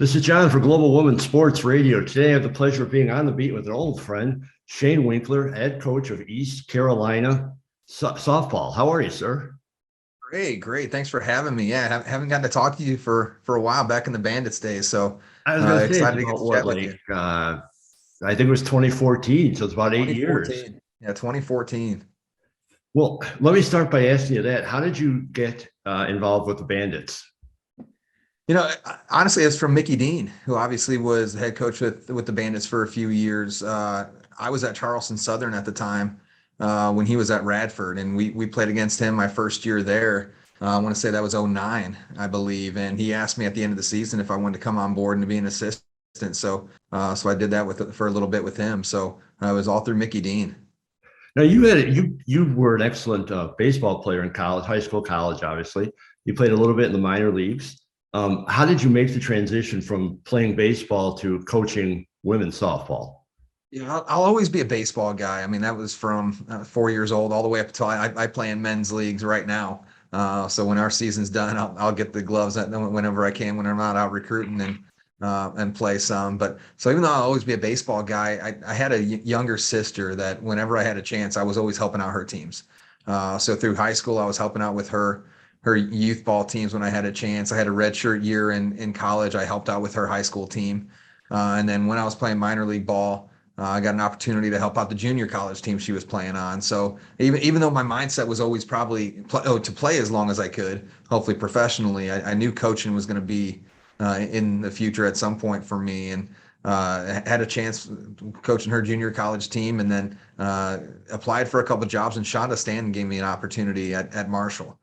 This is John for Global Women's Sports Radio. Today, I have the pleasure of being on the beat with an old friend, Shane Winkler, head coach of East Carolina softball. How are you, sir? Great. Thanks for having me. Yeah, haven't gotten to talk to you for a while back in the Bandits days. So I was going to say it's excited to get about to what, chat with you. I think it was 2014, so it's about 8 years. 2014. Yeah, 2014. Well, let me start by asking you that. How did you get involved with the Bandits? Honestly, it's from Mickey Dean, who obviously was the head coach with the Bandits for a few years. I was at Charleston Southern at the time when he was at Radford, and we played against him my first year there. I want to say that was '09, I believe, and he asked me at the end of the season if I wanted to come on board and to be an assistant. So I did that for a little bit with him. So it was all through Mickey Dean. Now you were an excellent baseball player in college, high school, college. Obviously, you played a little bit in the minor leagues. How did you make the transition from playing baseball to coaching women's softball? Yeah, I'll always be a baseball guy. I mean, that was from 4 years old all the way up until I play in men's leagues right now. So when our season's done, I'll get the gloves whenever I can when I'm not out recruiting and play some. But so even though I'll always be a baseball guy, I had a younger sister that whenever I had a chance, I was always helping out her teams. So through high school, I was helping out with her youth ball teams when I had a chance. I had a redshirt year in college. I helped out with her high school team. And then when I was playing minor league ball, I got an opportunity to help out the junior college team she was playing on. So even though my mindset was always probably to play as long as I could, hopefully professionally, I knew coaching was going to be in the future at some point for me. And had a chance coaching her junior college team, and then applied for a couple of jobs. And Shonda Stanton gave me an opportunity at Marshall.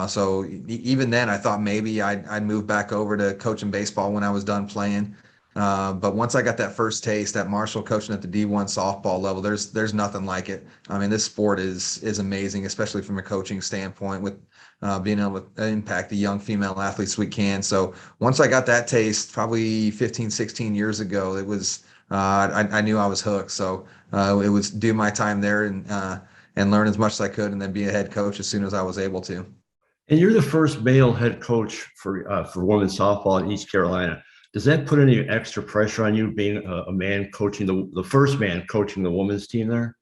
So even then, I thought maybe I'd move back over to coaching baseball when I was done playing. But once I got that first taste at Marshall coaching at the D1 softball level, there's nothing like it. I mean, this sport is amazing, especially from a coaching standpoint with being able to impact the young female athletes we can. So once I got that taste, probably 15, 16 years ago, it was I knew I was hooked. So it was do my time there and learn as much as I could, and then be a head coach as soon as I was able to. And you're the first male head coach for women's softball in East Carolina. Does that put any extra pressure on you being a man coaching the first man coaching the women's team there?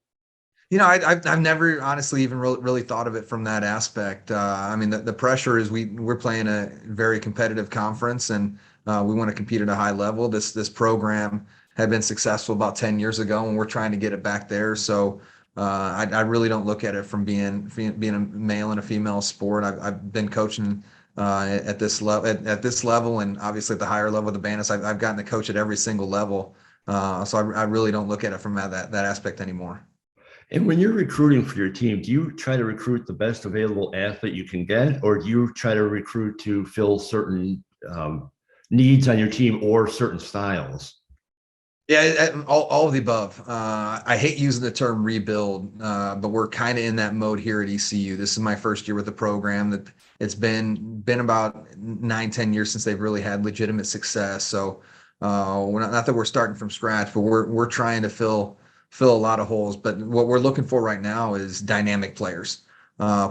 I've never honestly even really thought of it from that aspect. I mean, the pressure is we're playing a very competitive conference, and we want to compete at a high level. This program had been successful about 10 years ago, and we're trying to get it back there. So I really don't look at it from being a male and a female sport. I've been coaching at this level, and obviously at the higher level of the Bandits, I've gotten to coach at every single level. So I really don't look at it from that aspect anymore. And when you're recruiting for your team, do you try to recruit the best available athlete you can get, or do you try to recruit to fill certain needs on your team or certain styles? Yeah, all of the above. I hate using the term rebuild, but we're kind of in that mode here at ECU. This is my first year with the program. That it's been about 9-10 years since they've really had legitimate success. So we're not that we're starting from scratch, but we're trying to fill a lot of holes. But what we're looking for right now is dynamic players,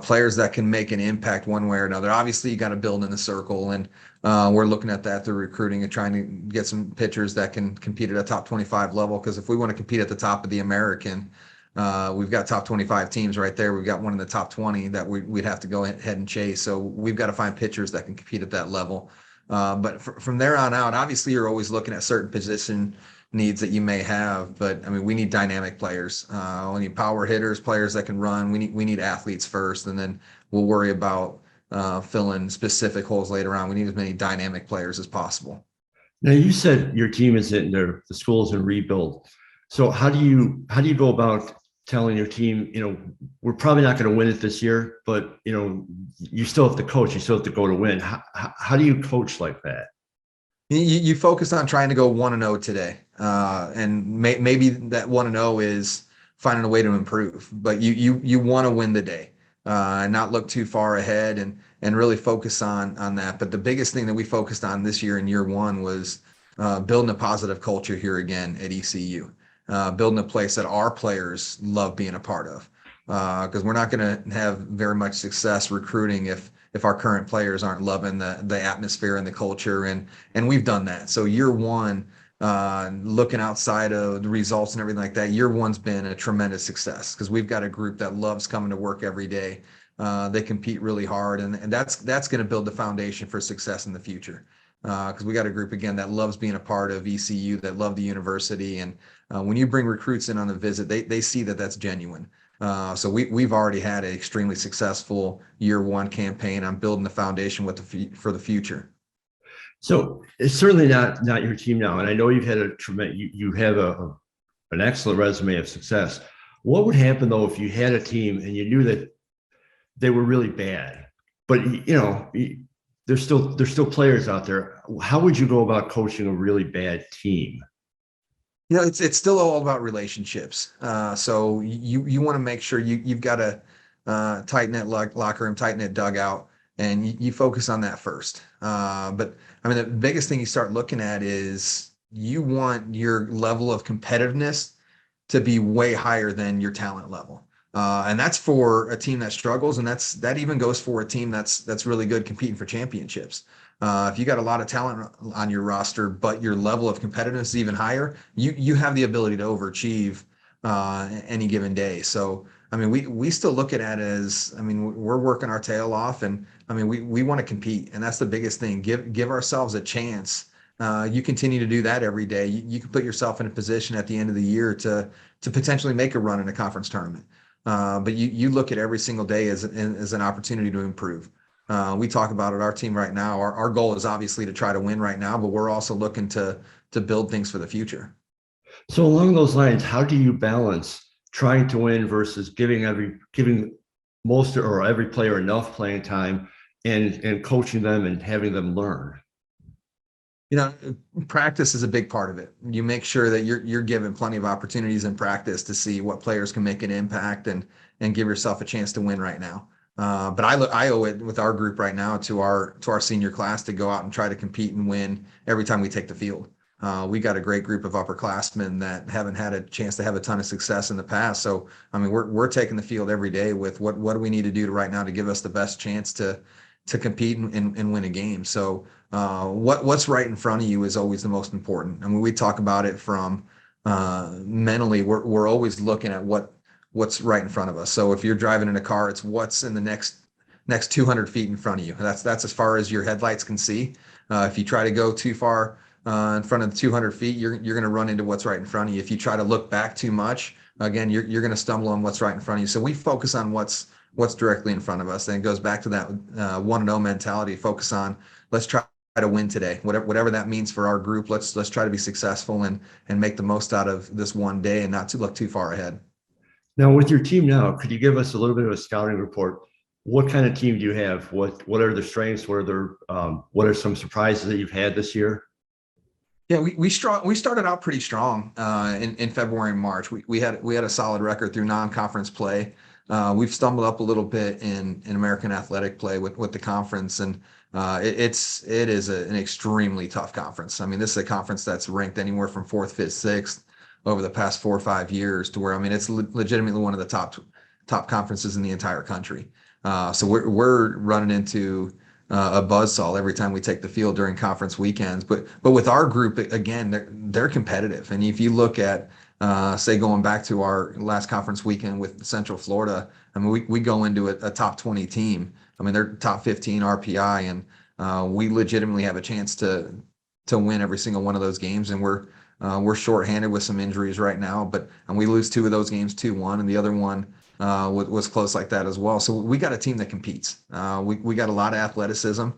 players that can make an impact one way or another. Obviously, you got to build in the circle, and we're looking at that through recruiting and trying to get some pitchers that can compete at a top 25 level. Because if we want to compete at the top of the American, we've got top 25 teams right there. We've got one in the top 20 that we'd have to go ahead and chase. So we've got to find pitchers that can compete at that level. But from there on out, obviously, you're always looking at certain position needs that you may have. But I mean, we need dynamic players. We need power hitters, players that can run. We need athletes first, and then we'll worry about filling specific holes later on. We need as many dynamic players as possible. Now, you said your team is in there, the school is in rebuild. So how do you go about telling your team, we're probably not going to win it this year, but you still have to coach, you still have to go to win. How do you coach like that? You focus on trying to go 1-0 today, and maybe that 1-0 is finding a way to improve. But you want to win the day, and not look too far ahead, and really focus on that. But the biggest thing that we focused on this year in year one was building a positive culture here again at ECU, building a place that our players love being a part of. Because we're not going to have very much success recruiting if our current players aren't loving the atmosphere and the culture, and we've done that. So year one, looking outside of the results and everything like that, year one's been a tremendous success because we've got a group that loves coming to work every day. They compete really hard, and that's going to build the foundation for success in the future. Because we got a group again that loves being a part of ECU, that love the university, and when you bring recruits in on a visit, they see that that's genuine. So we've already had an extremely successful year one campaign. I'm building the foundation for the future. So it's certainly not your team now, and I know you've had a tremendous. You have an excellent resume of success. What would happen though if you had a team and you knew that they were really bad, but there's still players out there. How would you go about coaching a really bad team? It's still all about relationships. So you want to make sure you've got a tight knit locker room, tight knit dugout, and you focus on that first. But I mean, the biggest thing you start looking at is you want your level of competitiveness to be way higher than your talent level. And that's for a team that struggles, and that even goes for a team that's really good competing for championships. If you got a lot of talent on your roster, but your level of competitiveness is even higher, you have the ability to overachieve any given day. So I mean, we still look at it as, I mean, we're working our tail off, and I mean, we want to compete, and that's the biggest thing. Give ourselves a chance. You continue to do that every day. You can put yourself in a position at the end of the year to potentially make a run in a conference tournament. But you look at every single day as an opportunity to improve. We talk about it, our team right now. Our goal is obviously to try to win right now, but we're also looking to build things for the future. So along those lines, how do you balance trying to win versus giving most or every player enough playing time and coaching them and having them learn? You know, practice is a big part of it. You make sure that you're given plenty of opportunities in practice to see what players can make an impact and give yourself a chance to win right now. But I owe it with our group right now to our senior class to go out and try to compete and win every time we take the field. We got a great group of upperclassmen that haven't had a chance to have a ton of success in the past. So I mean, we're taking the field every day with what do we need to do right now to give us the best chance to compete and win a game. So what's right in front of you is always the most important. I mean, we talk about it from mentally. We're always looking at what's right in front of us. So if you're driving in a car, it's what's in the next 200 feet in front of you. That's as far as your headlights can see. If you try to go too far in front of the 200 feet, you're going to run into what's right in front of you. If you try to look back too much, again, you're going to stumble on what's right in front of you. So we focus on what's directly in front of us. And it goes back to that 1-0 mentality. Focus on, let's try to win today, whatever that means for our group. Let's try to be successful and make the most out of this one day and not to look too far ahead. Now, with your team now, could you give us a little bit of a scouting report? What kind of team do you have? What are the strengths? What are some surprises that you've had this year? Yeah, we started out pretty strong in February and March. We had a solid record through non-conference play. We've stumbled up a little bit in American athletic play with the conference, and it is an extremely tough conference. I mean, this is a conference that's ranked anywhere from fourth, fifth, sixth over the past 4 or 5 years to where, I mean, it's legitimately one of the top conferences in the entire country. So we're running into a buzzsaw every time we take the field during conference weekends. But with our group, again, they're competitive. And if you look at say going back to our last conference weekend with Central Florida, I mean, we go into a top 20 team. I mean, they're top 15 RPI, and we legitimately have a chance to win every single one of those games. And we're shorthanded with some injuries right now, and we lose 2 of those games 2-1, and the other one was close like that as well. So we got a team that competes. We got a lot of athleticism.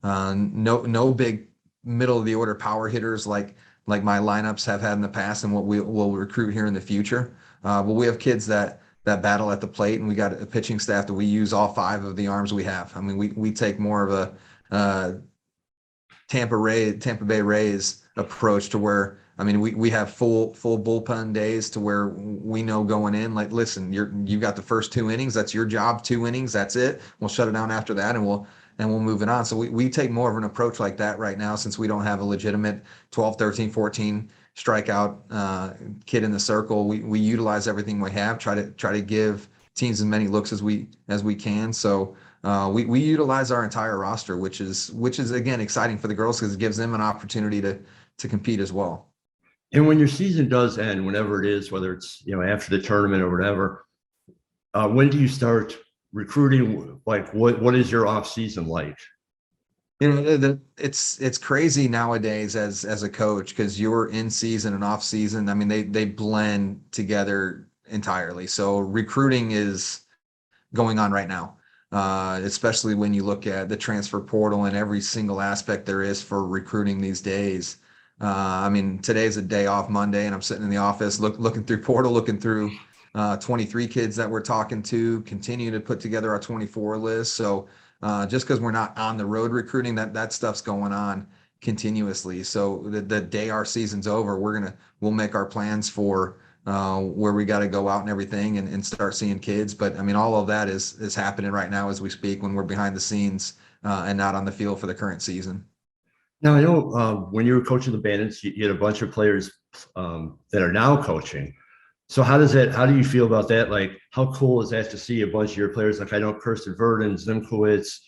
No big middle of the order power hitters like my lineups have had in the past and what we'll recruit here in the future. But we have kids that battle at the plate, and we got a pitching staff that we use all 5 of the arms we have. I mean, we take more of a Tampa Bay Rays approach to where, I mean, we have full bullpen days to where we know going in, like, listen, you've got the first 2 innings. That's your job. 2 innings. That's it. We'll shut it down after that, and we'll move it on. So we take more of an approach like that right now, since we don't have a legitimate 12, 13, 14 strikeout kid in the circle. We utilize everything we have, try to give teams as many looks as we can. So we utilize our entire roster, which is again exciting for the girls because it gives them an opportunity to compete as well. And when your season does end, whenever it is, whether it's after the tournament or whatever, when do you start recruiting? Like, what is your off season like? It's crazy nowadays as a coach because you're in season and off season. I mean, they blend together entirely. So recruiting is going on right now, especially when you look at the transfer portal and every single aspect there is for recruiting these days. I mean, today's a day off, Monday, and I'm sitting in the office looking through portal, looking through 23 kids that we're talking to, continue to put together our 24 list. So just because we're not on the road recruiting, that stuff's going on continuously. So the day our season's over, we'll make our plans for where we got to go out and everything and start seeing kids. But I mean, all of that is happening right now as we speak when we're behind the scenes and not on the field for the current season. Now I know when you were coaching the Bandits, you had a bunch of players that are now coaching. So how do you feel about that? Like, how cool is that to see a bunch of your players? Like, I know Kirsten Verdon, Zimkowitz,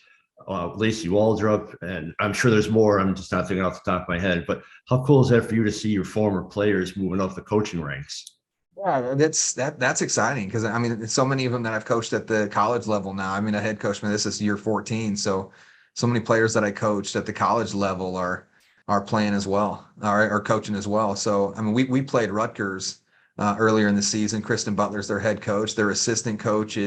Lacey Waldrop, and I'm sure there's more. I'm just not thinking off the top of my head. But how cool is that for you to see your former players moving up the coaching ranks? Yeah, that's exciting because I mean, so many of them that I've coached at the college level now. I mean, a head coach, man, this is year 14, so many players that I coached at the college level are playing as well, are coaching as well. So I mean, we played Rutgers earlier in the season. Kristen Butler's their head coach. Their assistant coach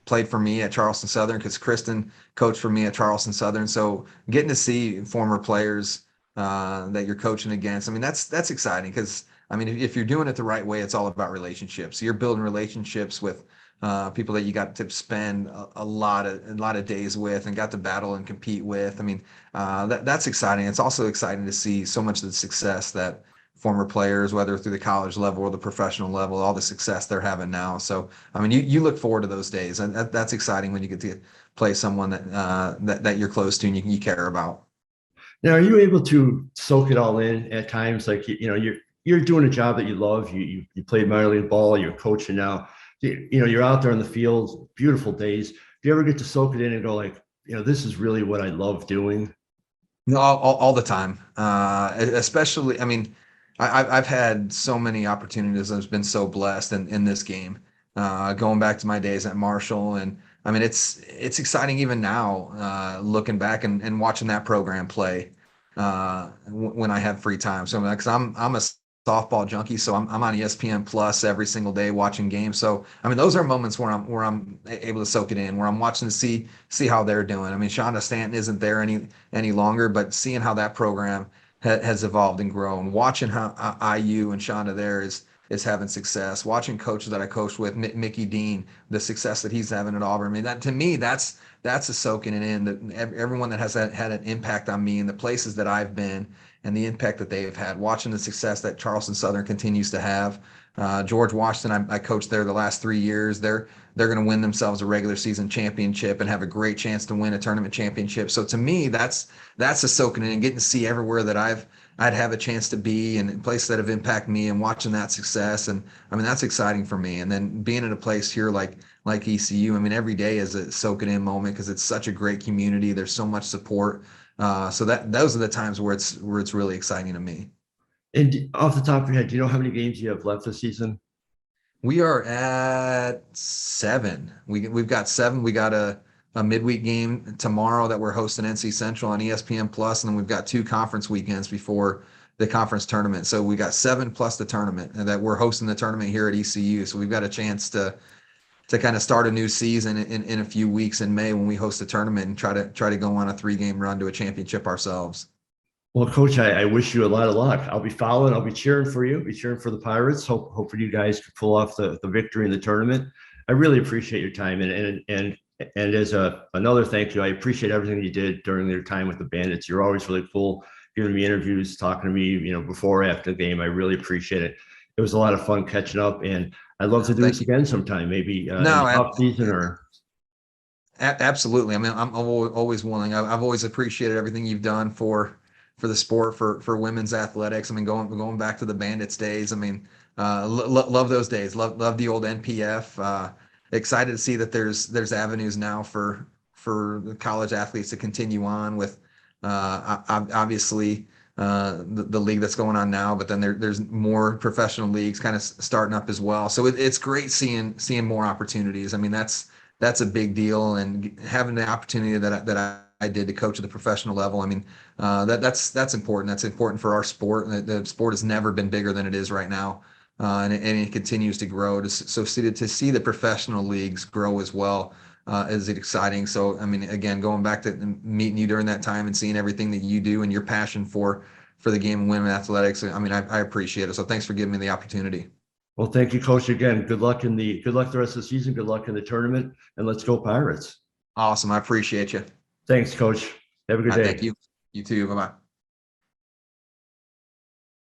played for me at Charleston Southern because Kristen coached for me at Charleston Southern. So getting to see former players that you're coaching against, I mean, that's exciting because I mean, if you're doing it the right way, it's all about relationships. You're building relationships with people that you got to spend a lot of days with and got to battle and compete with. I mean, that's exciting. It's also exciting to see so much of the success that former players, whether through the college level or the professional level, all the success they're having now. So, I mean, you look forward to those days, and that's exciting when you get to play someone that you're close to and you care about. Now, are you able to soak it all in at times? Like, you're doing a job that you love. You played minor league ball. You're coaching now. You're out there in the field. Beautiful days. Do you ever get to soak it in and go like, this is really what I love doing? No, all the time. Especially, I mean, I've had so many opportunities. I've been so blessed in this game. Going back to my days at Marshall, and I mean, it's exciting even now, looking back and watching that program play when I have free time. So, because I'm a softball junkie, so I'm on ESPN Plus every single day watching games. So, I mean, those are moments where I'm able to soak it in, where I'm watching to see how they're doing. I mean, Shonda Stanton isn't there any longer, but seeing how that program has evolved and grown, watching how IU and Shonda there is having success, watching coaches that I coached with, Mickey Dean, the success that he's having at Auburn. I mean, that to me, that's a soaking it in. That everyone that has had an impact on me and the places that I've been and the impact that they've had, watching the success that Charleston Southern continues to have. George Washington, I coached there the last 3 years. They're going to win themselves a regular season championship and have a great chance to win a tournament championship. So to me, that's a soaking in and getting to see everywhere that I'd have a chance to be and places that have impacted me and watching that success. And I mean, that's exciting for me. And then being in a place here like ECU, I mean, every day is a soaking in moment because it's such a great community. There's so much support. So those are the times where it's really exciting to me. And off the top of your head, do you know how many games you have left this season? We are at 7. We've got 7. We got a midweek game tomorrow that we're hosting NC Central on ESPN Plus, and then we've got 2 conference weekends before the conference tournament. So we got 7 plus the tournament, and that we're hosting the tournament here at ECU. So we've got a chance to kind of start a new season in a few weeks in May when we host a tournament and try to go on a 3-game run to a championship ourselves. Well, Coach, I wish you a lot of luck. I'll be following. I'll be cheering for you. Be cheering for the Pirates. Hopefully, you guys can pull off the victory in the tournament. I really appreciate your time, and as another thank you, I appreciate everything you did during your time with the Bandits. You're always really cool, giving me interviews, talking to me, before or after the game. I really appreciate it. It was a lot of fun catching up, and I'd love to do this again sometime, maybe in the No, off season or. absolutely. I mean, I'm always willing. I've always appreciated everything you've done for the sport, for women's athletics. I mean, going back to the Bandits days. I mean, love those days. Love the old NPF. Excited to see that there's avenues now for for the college athletes to continue on with, obviously, the league that's going on now, but then there's more professional leagues kind of starting up as well. So it's great seeing more opportunities. I mean, that's a big deal, and having the opportunity that I did to coach at the professional level. I mean, that's important. That's important for our sport. The sport has never been bigger than it is right now, and it continues to grow. So to see the professional leagues grow as well is exciting. So, I mean, again, going back to meeting you during that time and seeing everything that you do and your passion for the game of women athletics, I mean, I appreciate it. So thanks for giving me the opportunity. Well, thank you, Coach. Again, good luck the rest of the season. Good luck in the tournament, and let's go Pirates. Awesome. I appreciate you. Thanks, Coach. Have a good day. Thank you. You too. Bye-bye.